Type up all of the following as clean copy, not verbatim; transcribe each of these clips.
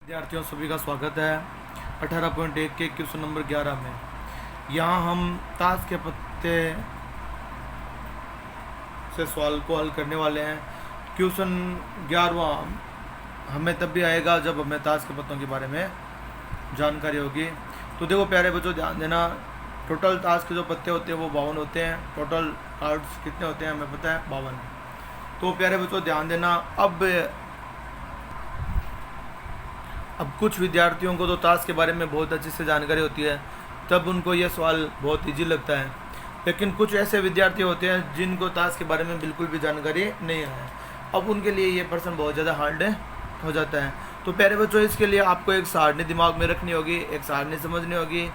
विद्यार्थियों सभी का स्वागत है 18.1 के क्वेश्चन नंबर 11 में। यहाँ हम ताश के पत्ते से सवाल को हल करने वाले हैं। क्वेश्चन 11वां हमें तब भी आएगा जब हमें ताश के पत्तों के बारे में जानकारी होगी। तो देखो प्यारे बच्चों, ध्यान देना, टोटल ताश के जो पत्ते होते हैं वो 52 होते हैं। टोटल कार्ड्स कितने होते हैं हमें पता है, 52। तो प्यारे बच्चों ध्यान देना, अब कुछ विद्यार्थियों को तो ताश के बारे में बहुत अच्छे से जानकारी होती है, तब उनको यह सवाल बहुत इजी लगता है। लेकिन कुछ ऐसे विद्यार्थी होते हैं जिनको ताश के बारे में बिल्कुल भी जानकारी नहीं है, अब उनके लिए ये प्रश्न बहुत ज़्यादा हार्ड हो जाता है। तो प्यारे बच्चों, इसके लिए आपको एक सारणी दिमाग में रखनी होगी, एक सारणी समझनी होगी,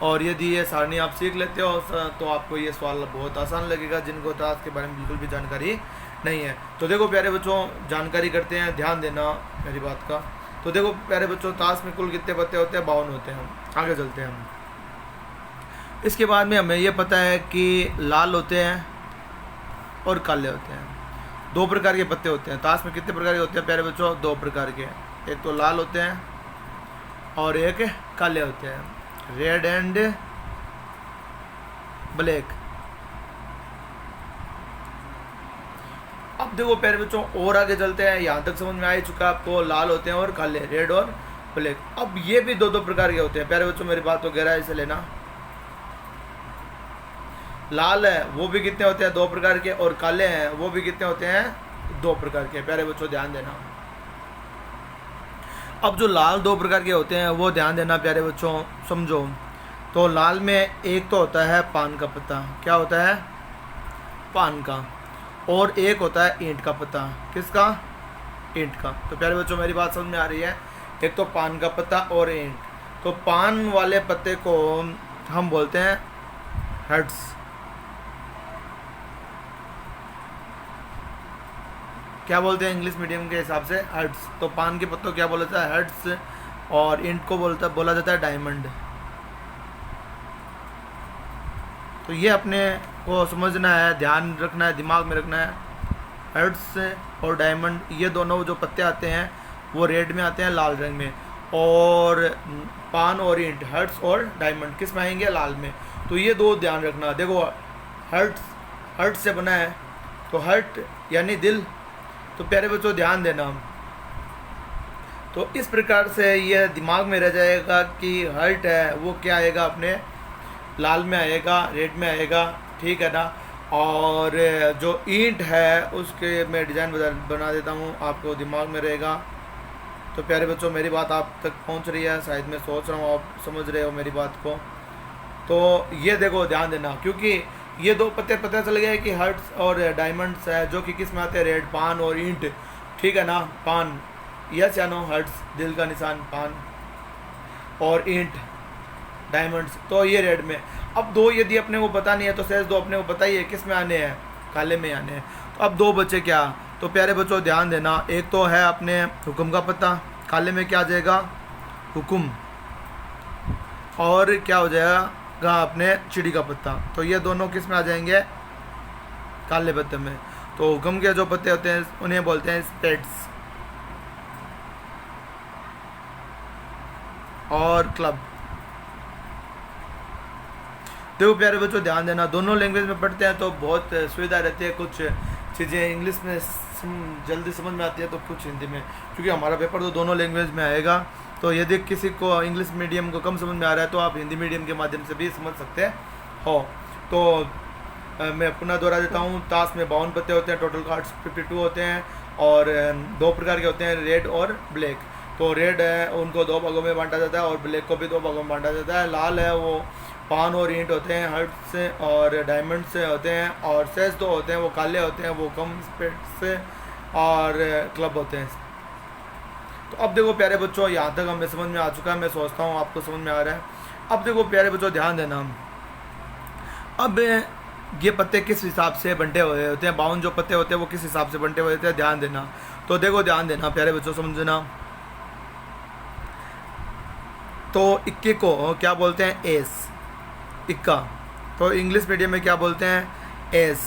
और यदि ये सारणी आप सीख लेते हो तो आपको ये सवाल बहुत आसान लगेगा जिनको ताश के बारे में बिल्कुल भी जानकारी नहीं है। तो देखो प्यारे बच्चों, जानकारी करते हैं, ध्यान देना मेरी बात का। तो देखो प्यारे बच्चों, ताश में कुल कितने पत्ते होते हैं, 52 होते हैं। आगे चलते हैं हम। इसके बाद में हमें यह पता है कि लाल होते हैं और काले होते हैं। दो प्रकार के पत्ते होते हैं। ताश में कितने प्रकार के होते हैं प्यारे बच्चों? दो प्रकार के। एक तो लाल होते हैं और एक काले होते हैं, रेड एंड ब्लैक। अब देखो प्यारे बच्चों, और आगे चलते हैं। यहाँ तक समझ में आ ही चुका आपको, लाल होते हैं और काले, रेड और ब्लैक। अब ये भी दो दो प्रकार के होते हैं प्यारे बच्चों, मेरी बात को गहराई से लेना। लाल है वो भी कितने होते हैं? दो प्रकार के, और काले हैं वो भी कितने होते हैं? दो प्रकार के। प्यारे बच्चों ध्यान देना। अब जो लाल दो प्रकार के होते हैं वो ध्यान देना प्यारे बच्चों, समझो। तो लाल में एक तो होता है पान का पत्ता। क्या होता है? पान का। और एक होता है ईंट का पत्ता। किसका? ईंट का। तो प्यारे बच्चों मेरी बात समझ में आ रही है? एक तो पान का पत्ता और ईंट। तो पान वाले पत्ते को हम बोलते हैं हेड्स। क्या बोलते हैं इंग्लिश मीडियम के हिसाब से? हेड्स। तो पान के पत्तों क्या बोला जाता है? हेड्स। और ईंट को बोला जाता है डायमंड। तो ये अपने को समझना है, ध्यान रखना है, दिमाग में रखना है। हेड्स और डायमंड, ये दोनों जो पत्ते आते हैं वो रेड में आते हैं, लाल रंग में। और पान और ईंट, हेड्स और डायमंड किस में आएंगे? लाल में। तो ये दो ध्यान रखना। देखो हर्ट से बना है, तो हर्ट यानी दिल। तो प्यारे बच्चों ध्यान देना। तो इस प्रकार से ये दिमाग में रह जाएगा कि हर्ट है वो क्या आएगा? अपने लाल में आएगा, रेड में आएगा, ठीक है ना। और जो ईंट है उसके मैं डिज़ाइन बना देता हूँ, आपको दिमाग में रहेगा। तो प्यारे बच्चों मेरी बात आप तक पहुँच रही है, शायद मैं सोच रहा हूँ आप समझ रहे हो मेरी बात को। तो ये देखो ध्यान देना, क्योंकि ये दो पत्ते पता चल गए कि हर्ट्स और डायमंड्स है, जो कि किस में आते हैं? रेड। पान और ईंट, ठीक है ना। पान, यस या नो? हर्ट्स दिल का निशान, पान, और ईंट डायमंड्स, तो ये रेड में। अब दो यदि अपने को पता नहीं है तो शेष दो अपने को पता ही है किस में आने हैं? काले में आने हैं। तो अब दो बचे क्या? तो प्यारे बच्चों ध्यान देना, एक तो है अपने हुक्म का पत्ता, काले में क्या आ जाएगा? हुक्म। और क्या हो जाएगा? अपने चिड़ी का पत्ता। तो ये दोनों किस में आ जाएंगे? काले पत्ते में। तो हुक्म के जो पत्ते होते हैं उन्हें बोलते हैं स्पेड्स और क्लब। देखो प्यारे बच्चों ध्यान देना, दोनों लैंग्वेज में पढ़ते हैं तो बहुत सुविधा रहती है। कुछ चीज़ें इंग्लिश में जल्दी समझ में आती है तो कुछ हिंदी में, क्योंकि हमारा पेपर तो दोनों लैंग्वेज में आएगा। तो यदि किसी को इंग्लिश मीडियम को कम समझ में आ रहा है तो आप हिंदी मीडियम के माध्यम से भी समझ सकते हो। तो मैं पुनः दोहरा देता हूँ, ताश में 52 पत्ते होते हैं, टोटल कार्ड्स 52 होते हैं, और दो प्रकार के होते हैं, रेड और ब्लैक। तो रेड है उनको दो भागों में बांटा जाता है, और ब्लैक को भी दो भागों में बांटा जाता है। लाल है वो पान और ईंट होते हैं, हर्ट से और डायमंड से होते हैं, और शेष दो होते हैं वो काले होते हैं, वो कम स्पेड से और क्लब होते हैं। तो अब देखो प्यारे बच्चों, यहाँ तक हमें समझ में आ चुका है, मैं सोचता हूँ आपको समझ में आ रहा है। अब देखो प्यारे बच्चों ध्यान देना, अब ये पत्ते किस हिसाब से बंटे हुए होते हैं? 52 जो पत्ते होते हैं वो किस हिसाब से बंटे हुए होते हैं? ध्यान देना। तो देखो ध्यान देना प्यारे बच्चों, समझना। तो इक्के को क्या बोलते हैं? एस, इक्का। तो इंग्लिश मीडियम में क्या बोलते हैं? एस,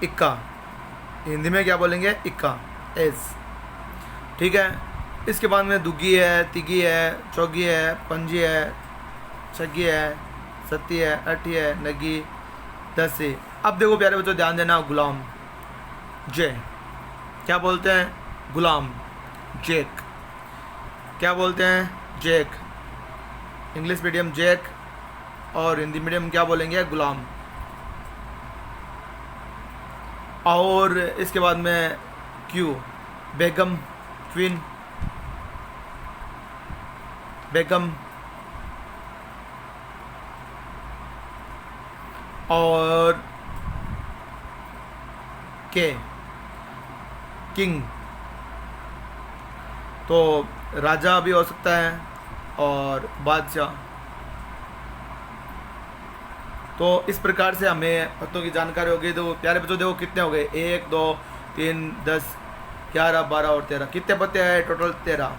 इक्का। हिंदी में क्या बोलेंगे? इक्का, एस। ठीक है। इसके बाद में दुग्गी है, तिगी है, चौगी है, पंजी है, छगी है, सत्ती है, अठी है, नगी, दसी। अब देखो प्यारे बच्चों ध्यान देना, गुलाम जे क्या बोलते हैं? गुलाम जेक क्या बोलते हैं? जेक। इंग्लिश मीडियम जेक और हिंदी मीडियम क्या बोलेंगे? गुलाम। और इसके बाद में क्यू, बेगम, क्वीन, बेगम। और के, किंग। तो राजा भी हो सकता है और बादशाह। तो इस प्रकार से हमें पत्तों की जानकारी होगी। तो प्यारे बच्चों देखो कितने हो गए? 1 2 3 10 11 12 और 13। कितने पत्ते हैं टोटल? 13।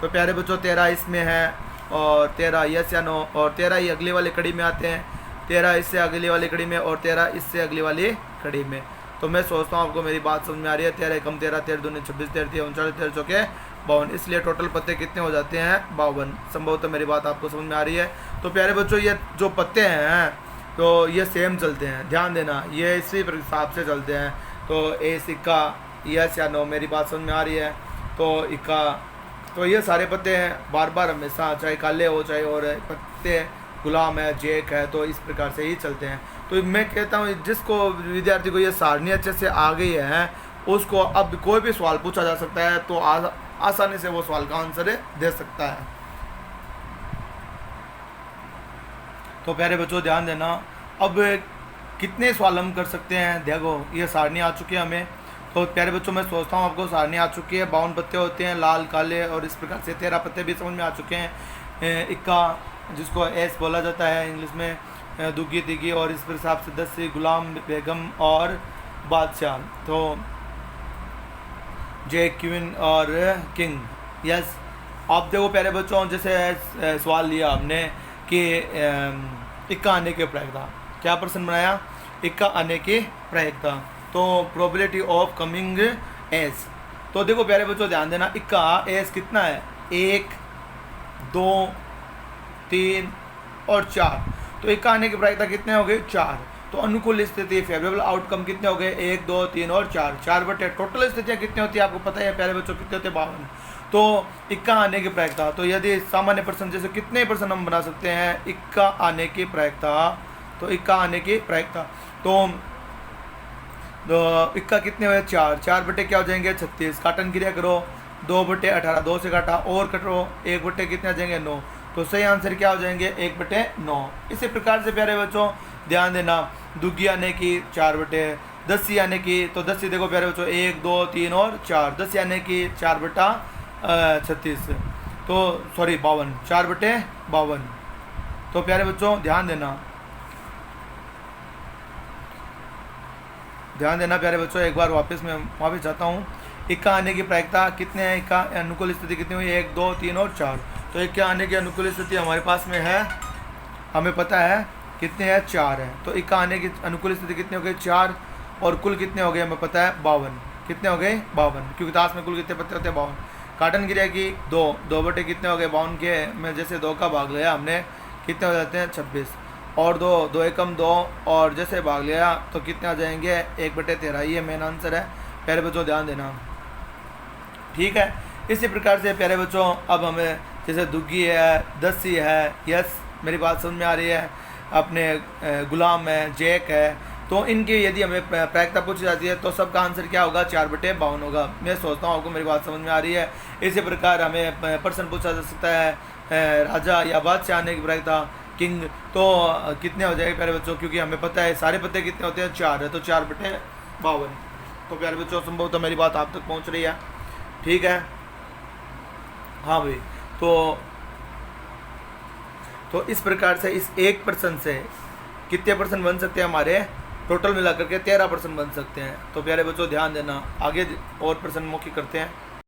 तो प्यारे बच्चों 13 इसमें है और 13 यस या नो, और 13 ही अगली वाली कड़ी में आते हैं, 13 इससे अगली वाली कड़ी में और 13 इससे अगली वाली कड़ी में। तो मैं सोचता हूँ आपको मेरी बात समझ में आ रही है। 13 एकम 13, 13 दूनी 26, 13 3 39, 13 चौके 52। इसलिए टोटल पत्ते कितने हो जाते हैं? 52। संभवतः मेरी बात आपको समझ में आ रही है। तो प्यारे बच्चों ये जो पत्ते हैं तो ये सेम चलते हैं, ध्यान देना, ये इसी हिसाब से चलते हैं। तो ए सिक्का, यस या नो, मेरी बात समझ में आ रही है? तो इक्का। तो ये सारे पत्ते हैं बार बार हमेशा, चाहे काले हो चाहे और पत्ते, गुलाम है, जेक है, तो इस प्रकार से ही चलते हैं। तो मैं कहता हूँ जिसको विद्यार्थी को ये सारणी अच्छे से आ गई है उसको अब कोई भी सवाल पूछा जा सकता है तो आसानी से वो सवाल का आंसर दे सकता है। तो प्यारे बच्चों ध्यान देना, अब कितने सवाल हम कर सकते हैं? देखो ये सारणी आ चुकी है हमें। तो प्यारे बच्चों मैं सोचता हूँ आपको सारणी आ चुकी है। 52 पत्ते होते हैं, लाल, काले और इस प्रकार से 13 पत्ते भी समझ में आ चुके हैं। इक्का जिसको एस बोला जाता है इंग्लिश में, दुग्गी, तिगी और इस हिसाब से 10 गुलाम, बेगम और बादशाह। तो जे, क्वीन और किंग। यस। अब देखो प्यारे बच्चों जैसे सवाल लिया हमने कि इक्का आने के प्रयत्न, क्या प्रश्न बनाया? इक्का आने के प्रयत्न। तो प्रोबेबिलिटी ऑफ कमिंग एस। तो देखो प्यारे बच्चों ध्यान देना, इक्का एस कितना है? 1 2 3 और 4। तो इक्का आने के प्रयत्न कितने हो गए? 4। तो अनुकूल स्थिति, फेवरेबल आउटकम कितने हो गए? 1 2 3 और 4। 4 बटे टोटल स्थितियाँ कितनी होती है आपको पता है प्यारे बच्चों? कितने होते हैं? 52। तो इक्का आने की प्रायिकता, तो यदि सामान्य प्रश्न जैसे कितने प्रश्न हम बना सकते हैं इक्का आने की प्रायिकता? तो इक्का आने की प्रायिकता तो इक्का कितने हुए? 4। 4 बटे क्या हो जाएंगे? 36। काटन क्रिया करो, 2 बटे 18, 2 से काटा और कटो, 1 बटे कितने आ जाएंगे? 9। तो सही आंसर क्या हो जाएंगे? 1 बटे 9। इसी प्रकार से प्यारे बच्चों ध्यान देना, दुग्गी आने की 4 बटे, 10 आने की, तो 10 देखो प्यारे बच्चों 1 2 3 और 4, 10 आने की 4 बटा 36, तो सॉरी 52, 4 बटे 52। तो प्यारे बच्चों ध्यान देना प्यारे बच्चों, एक बार वापस मैं वापस जाता हूँ। इक्का आने की प्रायिकता कितने हैं? इक्का अनुकूल स्थिति कितनी हुई? 1 2 3 और 4। तो इक्का आने की अनुकूल स्थिति हमारे पास में है, हमें पता है कितने हैं? 4 है। तो इक्का आने की अनुकूल स्थिति कितने हो गए? 4। और कुल कितने हो गए हमें पता है? 52। कितने हो गए? 52, क्योंकि ताश में कुल कितने पत्ते होते हैं? 52। काटन क्रिया की 2 बटे कितने हो गए? 52 के में जैसे 2 का भाग लिया हमने, कितने हो जाते हैं? 26। और 2 एकम 2 और जैसे भाग लिया तो कितने आ जाएंगे? 1 बटे 13। ये मेन आंसर है प्यारे बच्चों, ध्यान देना, ठीक है। इसी प्रकार से प्यारे बच्चों अब हमें जैसे दुग्गी है, 10 है, यस मेरी बात समझ में आ रही है, अपने गुलाम है, जैक है, तो इनकी यदि हमें प्रायिकता पूछी जाती है तो सबका आंसर क्या होगा? 4 बटे 52 होगा। मैं सोचता हूँ आपको मेरी बात समझ में आ रही है। इसी प्रकार हमें प्रश्न पूछा जा सकता है राजा या बादशाह आने की प्रायिकता, किंग, तो कितने हो जाएगा प्यारे बच्चों? क्योंकि हमें पता है सारे पत्ते कितने होते हैं? 4 है, तो 4 बटे 52। तो प्यारे बच्चों संभवतः मेरी बात आप तक पहुँच रही है, ठीक है? हाँ भाई, तो इस प्रकार से इस एक प्रश्न से कितने प्रश्न बन सकते हैं? हमारे टोटल मिलाकर के 13 प्रश्न बन सकते हैं। तो प्यारे बच्चों ध्यान देना, आगे और प्रश्न मुख्य करते हैं।